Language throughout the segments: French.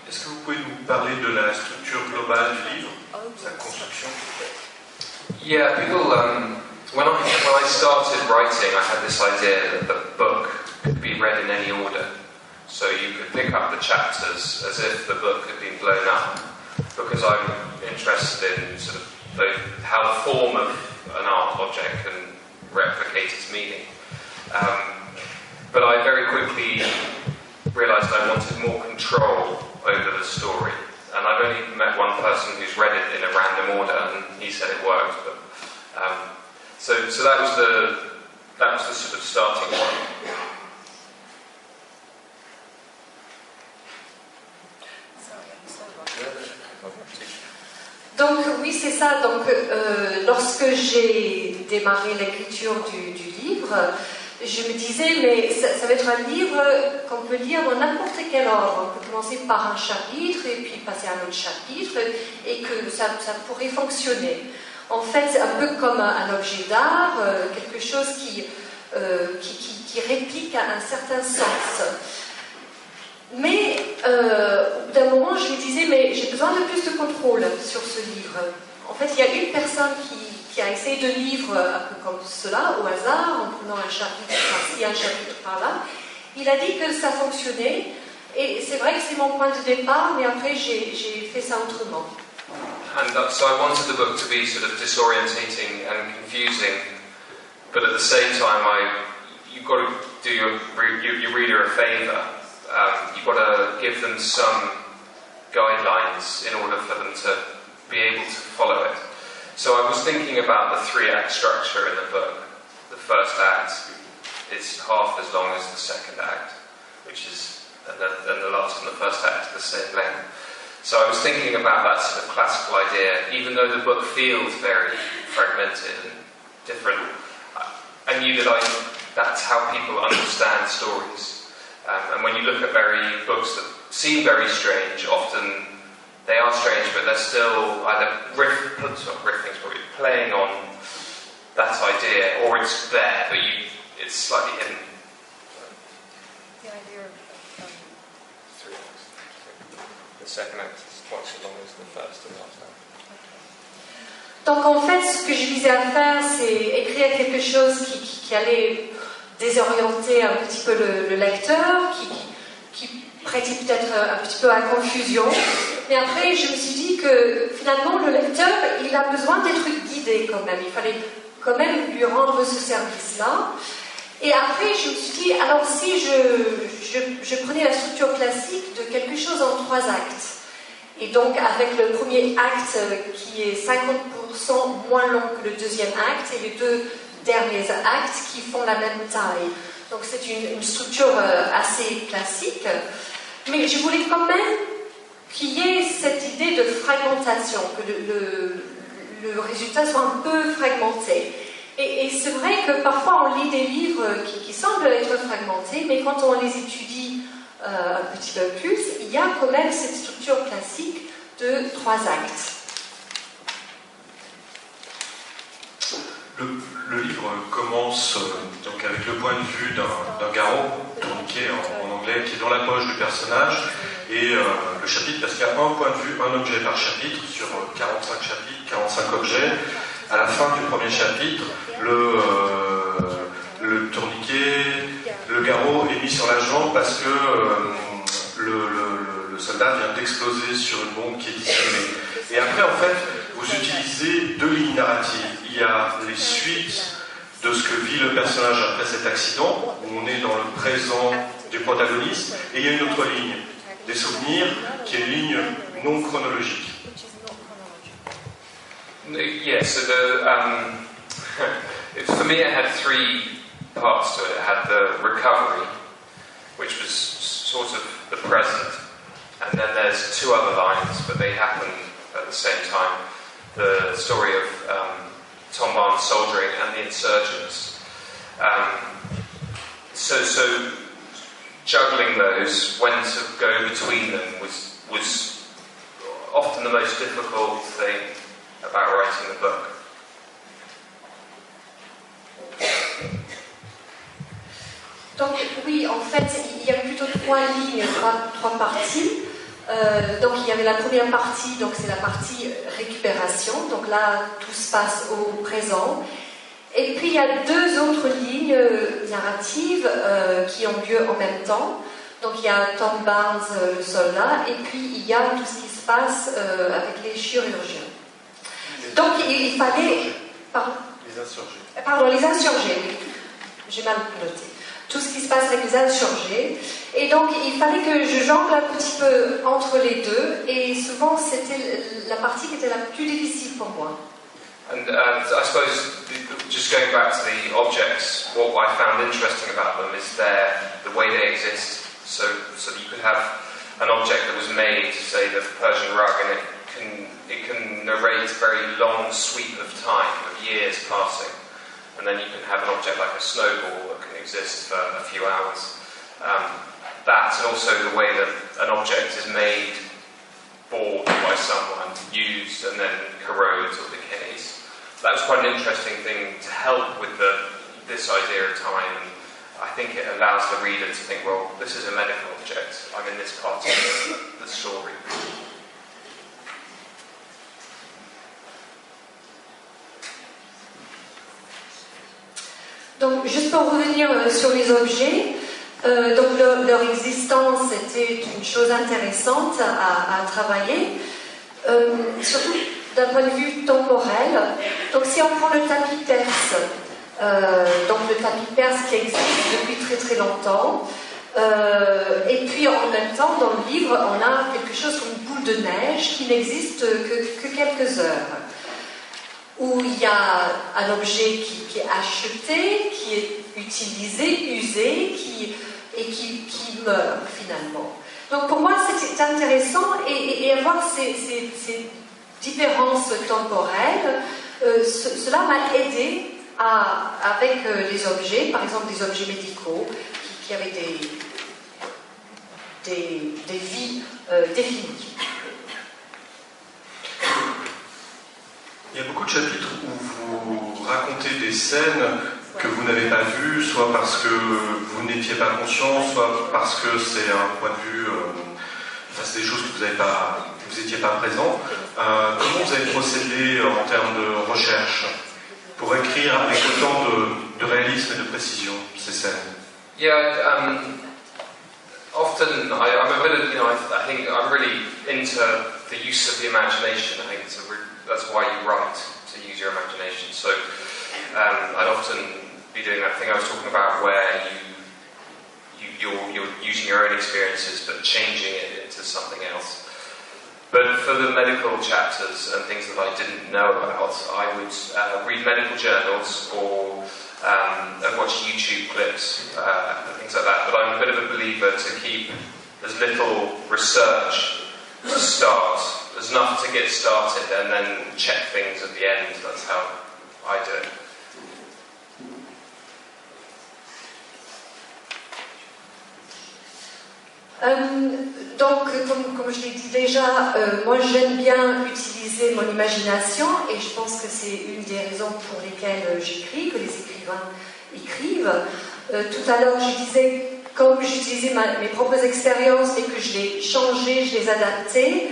Est-ce que vous pouvez nous parler de la structure globale du livre, sa construction? Yeah, people. When I started writing, I had this idea that the book could be read in any order. So you could pick up the chapters as if the book had been blown up, because I'm interested in sort of how the form of an art object can replicate its meaning. But I very quickly realised I wanted more control over the story. And I've only met one person who's read it in a random order, and he said it worked. But, so that was the sort of starting point. Donc oui, c'est ça. Donc lorsque j'ai démarré l'écriture du livre, je me disais, mais ça va être un livre qu'on peut lire dans n'importe quel ordre. On peut commencer par un chapitre et puis passer à un autre chapitre et que ça pourrait fonctionner. En fait, c'est un peu comme un objet d'art, quelque chose qui réplique à un certain sens. Mais au bout d'un moment, je me disais, mais j'ai besoin de plus de contrôle sur ce livre. En fait, il y a une personne qui a essayé de lire un peu comme cela, au hasard, en prenant un chapitre par-ci, un chapitre par-là. Il a dit que ça fonctionnait, et c'est vrai que c'est mon point de départ, mais après j'ai fait ça autrement. And so I wanted the book to be sort of disorientating and confusing, but at the same time, you've got to do your reader a favour. You've got to give them some guidelines in order for them to be able to follow it. So I was thinking about the 3-act structure in the book. The first act is half as long as the second act, which is, and the last and the first act are the same length. So I was thinking about that sort of classical idea, even though the book feels very fragmented and different. I knew that that's how people understand stories. And when you look at books that seem very strange, often they are strange, but they're still either riffing's probably playing on that idea, or it's there, but it's slightly hidden. The idea of 3 acts. The second act is twice as long as the first and last act. Donc en fait, ce que je visais à faire, c'est écrire quelque chose qui allait désorienter un petit peu le lecteur, qui prêtait peut-être un petit peu à confusion. Mais après, je me suis dit que finalement, le lecteur, il a besoin d'être guidé quand même. Il fallait quand même lui rendre ce service-là. Et après, je me suis dit, alors si je prenais la structure classique de quelque chose en 3 actes, et donc avec le premier acte qui est 50% moins long que le deuxième acte, et les 2 derniers actes qui font la même taille. Donc c'est une structure assez classique, mais je voulais quand même qu'il y ait cette idée de fragmentation, que le résultat soit un peu fragmenté. Et c'est vrai que parfois on lit des livres qui semblent être fragmentés, mais quand on les étudie un petit peu plus, il y a quand même cette structure classique de 3 actes. Le livre commence donc avec le point de vue d'un garrot tourniquet en anglais qui est dans la poche du personnage, et le chapitre, parce qu'il y a un point de vue, un objet par chapitre sur 45 chapitres, 45 objets. À la fin du premier chapitre, le tourniquet, le garrot est mis sur la jambe parce que le soldat vient d'exploser sur une bombe qui est dissimulée. Et après, en fait, vous utilisez 2 lignes narratives. Il y a les suites de ce que vit le personnage après cet accident, où on est dans le présent du protagoniste, et il y a une autre ligne, des souvenirs, qui est une ligne non chronologique. Yeah, so for me it had 3 parts to it. It had the recovery, which was sort of the present, and then there's 2 other lines, but they happen at the same time. The story of Tom Barnes soldiering and the insurgents. So juggling those, when to go between them, was often the most difficult thing about writing the book. Donc oui, en fait, il y a plutôt 3 lignes, 3 parties. Donc il y avait la première partie, donc c'est la partie récupération, donc là tout se passe au présent. Et puis il y a deux autres lignes narratives qui ont lieu en même temps. Donc il y a Tom Barnes, le soldat, et puis il y a tout ce qui se passe avec les chirurgiens. Donc il fallait... Pardon ? Les insurgés. Pardon, les insurgés, oui. J'ai mal noté. Tout ce qui se passe avec les insurgés. Et donc, il fallait que je jongle un petit peu entre les deux. Et souvent, c'était la partie qui était la plus difficile pour moi. And I suppose, just going back to the objects, what I found interesting about them is the way they exist. So that you could have an object that was made, say the Persian rug, and it can narrate a very long sweep of time, of years passing. And then you can have an object like a snowball that can exist for a few hours. That, and also the way that an object is made, bought by someone, used, and then corrodes or decays. That was quite an interesting thing to help with this idea of time. And I think it allows the reader to think, well, this is a medical object. I'm in this part of the story. Donc, juste pour revenir sur les objets, donc leur existence était une chose intéressante à travailler, surtout d'un point de vue temporel. Donc, si on prend le tapis perse, donc le tapis perse qui existe depuis très très longtemps, et puis en même temps, dans le livre, on a quelque chose comme une boule de neige qui n'existe que quelques heures, où il y a un objet qui est acheté, qui est utilisé, usé, et qui meurt finalement. Donc pour moi c'était intéressant et avoir ces différences temporelles, cela m'a aidé avec les objets, par exemple des objets médicaux qui avaient des vies définies. Il y a beaucoup de chapitres où vous racontez des scènes que vous n'avez pas vues, soit parce que vous n'étiez pas conscient, soit parce que c'est un point de vue, c'est des choses que vous n'étiez pas présent. Comment vous avez procédé en termes de recherche pour écrire avec autant de réalisme et de précision ces scènes? Yeah, often I'm a bit of, I think I'm really into the use of the imagination. I think that's why you write, to use your imagination. So I'd often be doing that thing I was talking about where you're using your own experiences but changing it into something else. But for the medical chapters and things that I didn't know about, I would read medical journals or watch YouTube clips and things like that. But I'm a bit of a believer to keep as little research to start. There's enough to get started and then check things at the end. That's how I do it. Donc, comme je l'ai dit déjà, moi j'aime bien utiliser mon imagination et je pense que c'est une des raisons pour lesquelles j'écris, que les écrivains écrivent. Tout à l'heure, je disais, comme j'utilisais mes propres expériences et que je les changeais, je les adaptais.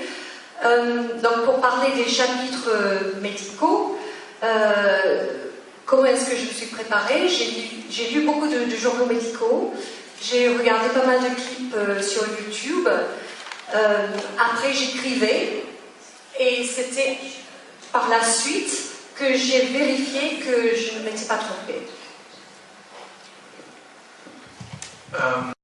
Donc, pour parler des chapitres médicaux, comment est-ce que je me suis préparée? J'ai lu beaucoup de journaux médicaux. J'ai regardé pas mal de clips sur YouTube. Après, j'écrivais. Et c'était par la suite que j'ai vérifié que je ne m'étais pas trompée.